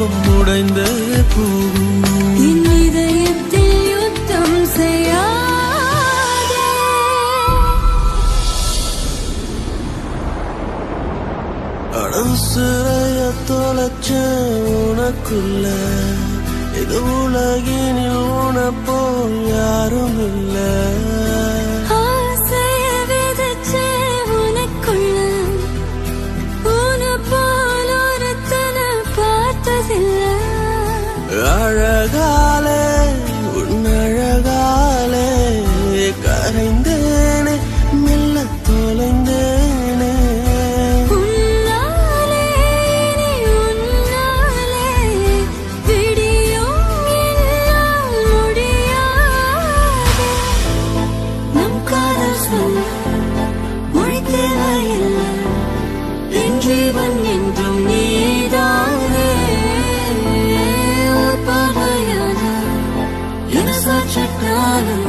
யாவும் உடைந்து போகும். என் இதயத்தில் யுத்தம் செய்யாதே. அடசுரைய தொலைச்ச உனக்குள்ள இது உலகினில் உனப்போ யாரும் இல்லை. அழகாலே உன்னழகாலே கரைந்தேனே மெல்ல தொலைந்தேனே. உன்னாலே உன்னாலே விடியும் என்னால் முடியாது. நம் காதல் சொல் மொழி தேவையில்லை. என் ஜீவன் என்றும் நீதானே. பார்வையான என சாட்சிட்டாலும்